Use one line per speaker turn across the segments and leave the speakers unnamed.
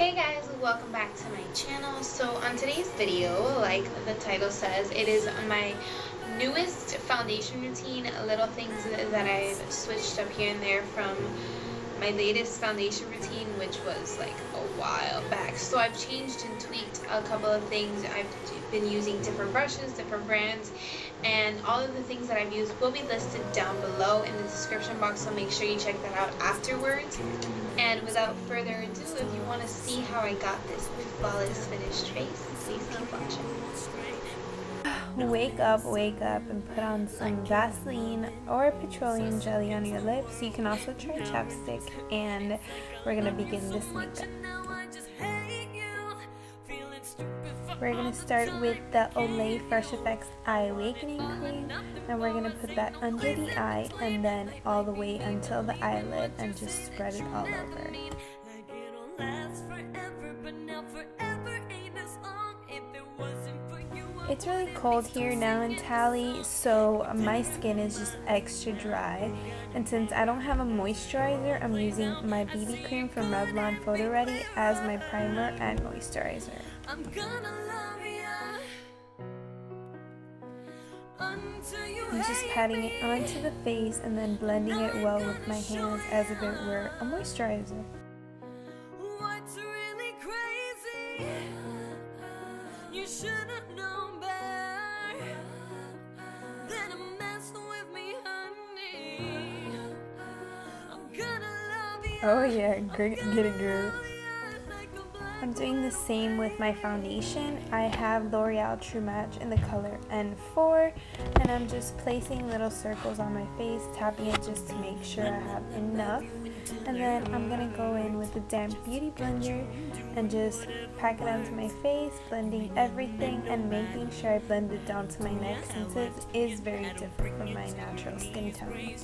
Hey guys, welcome back to my channel. So on today's video, like the title says, it is my newest foundation routine, little things that I've switched up here and there from my latest foundation routine, which was like a while back. So I've changed and tweaked a couple of things. I've been using different brushes, different brands, and all of the things that I've used will be listed down below in the description box, so make sure you check that out afterwards. And without further ado, if you want to see how I got this flawless finished face, please keep watching.
Wake up and put on some Vaseline or petroleum jelly on your lips. You can also try chapstick, and we're going to begin this makeup. We're going to start with the Olay Fresh Effects Eye Awakening Cream, and we're going to put that under the eye and then all the way until the eyelid and just spread it all over. It's really cold here now in Tally, so my skin is just extra dry, and since I don't have a moisturizer, I'm using my BB cream from Revlon Photo Ready as my primer and moisturizer. I'm just patting it onto the face and then blending it well with my hands as if it were a moisturizer.
What's really crazy? You should have known better than to mess with me, honey. I'm gonna love you.
Oh yeah, great, get it, girl. I'm doing the same with my foundation. I have L'Oreal True Match in the color N4, and I'm just placing little circles on my face, tapping it just to make sure I have enough. And then I'm going to go in with the damp beauty blender and just pack it onto my face, blending everything and making sure I blend it down to my neck, since it is very different from my natural skin tone.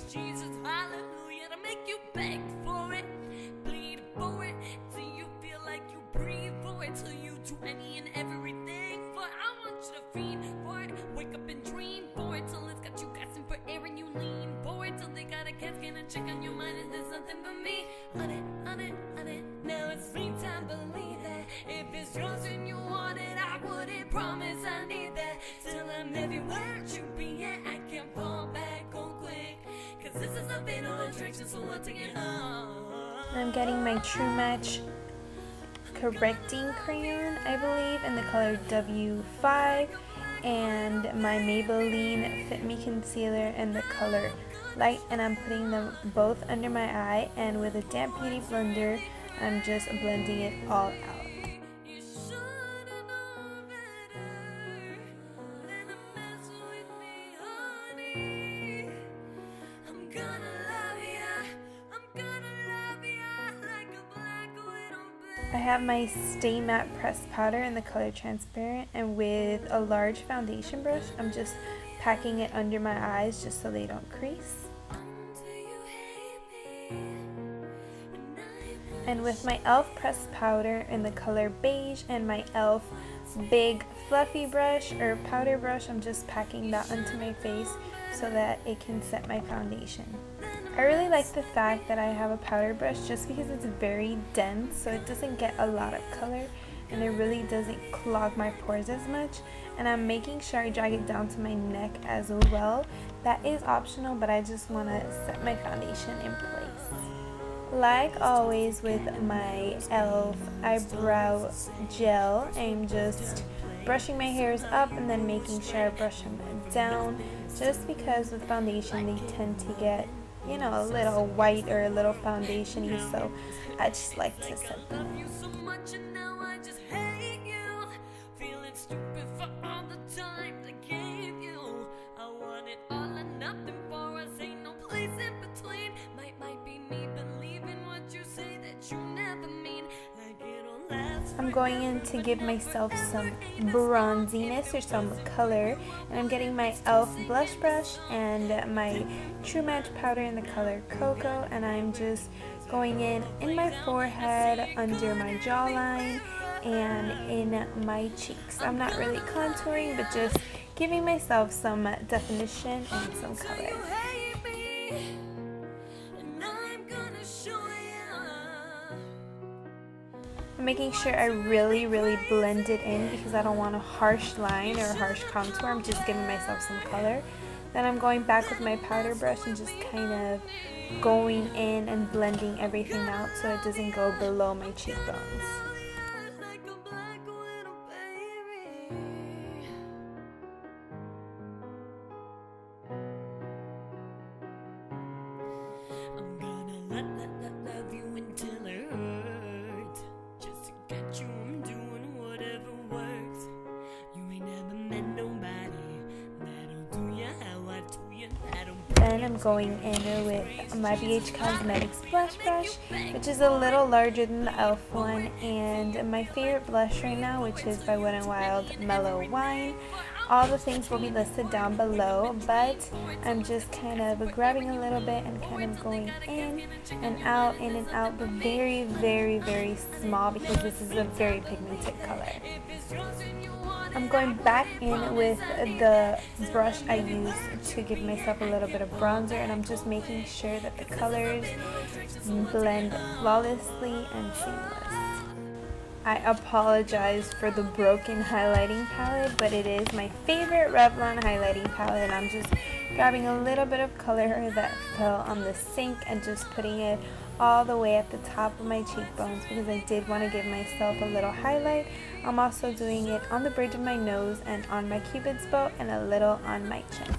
Till you do any and everything for it. I want you to fiend for it. Wake up and dream for it till it's got you gasping for air and you lean for it till they got a cat scan and check on your mind. Is there something for me? On it, on it, on it. Now it's free time, believe that. If it's yours and you want it, I wouldn't promise I need that. Still I'm everywhere you be at. I can't fall back on quick, cause this is a fatal attraction, so I'll take it home.
I'm getting my True Match correcting crayon, I believe, in the color W5, and my Maybelline Fit Me concealer in the color Light, and I'm putting them both under my eye, and with a damp beauty blender I'm just blending it all out. I have my Stay Matte Pressed Powder in the color Transparent, and with a large foundation brush, I'm just packing it under my eyes just so they don't crease. And with my e.l.f. Pressed Powder in the color Beige and my e.l.f. Big Fluffy Brush or Powder Brush, I'm just packing that onto my face so that it can set my foundation. I really like the fact that I have a powder brush just because it's very dense, so it doesn't get a lot of color and it really doesn't clog my pores as much. And I'm making sure I drag it down to my neck as well. That is optional, but I just want to set my foundation in place. Like always with my e.l.f. eyebrow gel, I'm just brushing my hairs up and then making sure I brush them down, just because with foundation they tend to get, you know, a little white or a little foundation-y, so I just like to set them in. I'm going in to give myself some bronziness or some color, and I'm getting my e.l.f. blush brush and my True Match powder in the color Cocoa, and I'm just going in my forehead, under my jawline, and in my cheeks. I'm not really contouring, but just giving myself some definition and some color. I'm making sure I really blend it in because I don't want a harsh line or a harsh contour. I'm just giving myself some color. Then I'm going back with my powder brush and just kind of going in and blending everything out so it doesn't go below my cheekbones.
Love you until it hurts. Just to get you, I'm doing whatever works. You ain't never met nobody that'll do you how I do you.
Then I'm going in with my BH Cosmetics blush brush, which is a little larger than the e.l.f. one, and my favorite blush right now, which is by Wet n Wild Mellow Wine. All the things will be listed down below, but I'm just kind of grabbing a little bit and kind of going in and out, but very small because this is a very pigmented color. I'm going back in with the brush I used to give myself a little bit of bronzer, and I'm just making sure that the colors blend flawlessly and seamless. I apologize for the broken highlighting palette, but it is my favorite Revlon highlighting palette, and I'm just grabbing a little bit of color that fell on the sink and just putting it all the way at the top of my cheekbones because I did want to give myself a little highlight. I'm also doing it on the bridge of my nose and on my cupid's bow and a little on my chin.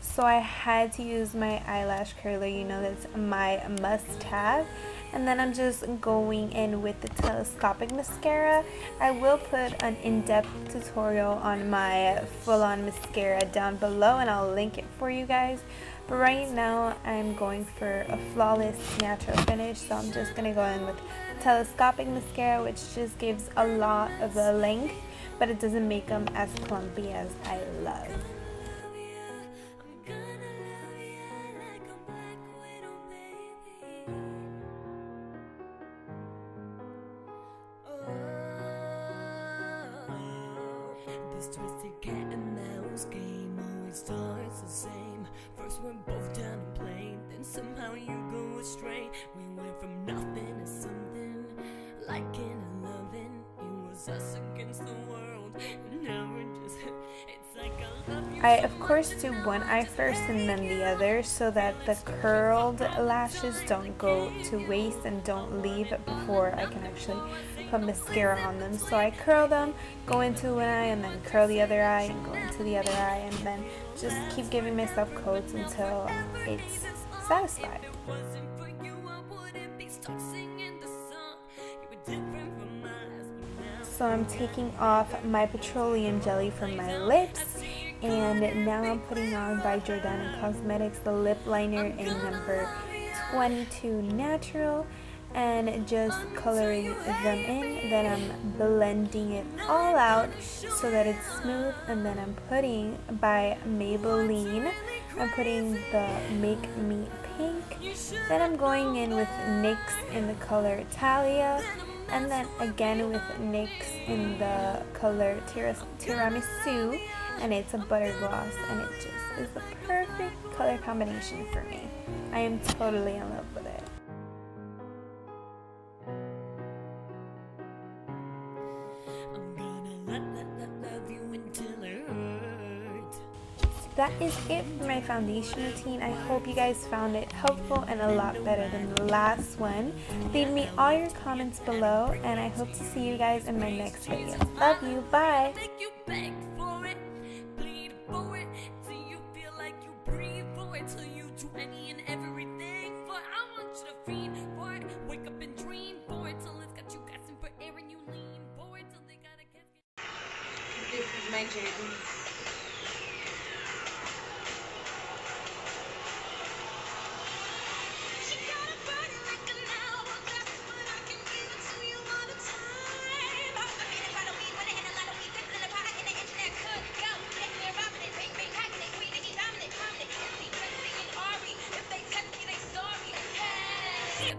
So I had to use my eyelash curler, you know, that's my must-have. And then I'm just going in with the telescopic mascara. I will put an in-depth tutorial on my full-on mascara down below, and I'll link it for you guys. But right now I'm going for a flawless natural finish, so I'm just going to go in with telescopic mascara, which just gives a lot of the length, but it doesn't make them as clumpy as I love.
This twisted cat and mouse game always starts the same. First we're both down to play, then somehow you go astray. We went from nothing to something, liking and loving. It was us against the world, and now we're just, it's like I love you.
I of course do one eye first and then the other so that the curled lashes don't go to waste and don't leave before I can actually put mascara on them. So I curl them, go into one eye and then curl the other eye and go into the other eye, and then just keep giving myself coats until it's satisfied. So I'm taking off my petroleum jelly from my lips, and now I'm putting on by Jordana Cosmetics the lip liner in number 22 Natural, and just coloring them in. Then I'm blending it all out so that it's smooth, and then I'm putting by Maybelline, I'm putting the Make Me Pink. Then I'm going in with NYX in the color Talia, and then again with NYX in the color Tiramisu, and it's a butter gloss, and it just is the perfect color combination for me. I am totally in love with it. That is it for my foundation routine. I hope you guys found it helpful and a lot better than the last one. Leave me all your comments below, and I hope to see you guys in my next video. Love you. Bye.
This is my journey.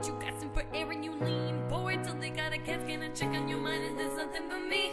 You got some for air and you lean forward till they got a cat scan and check on your mind. Is there something for me?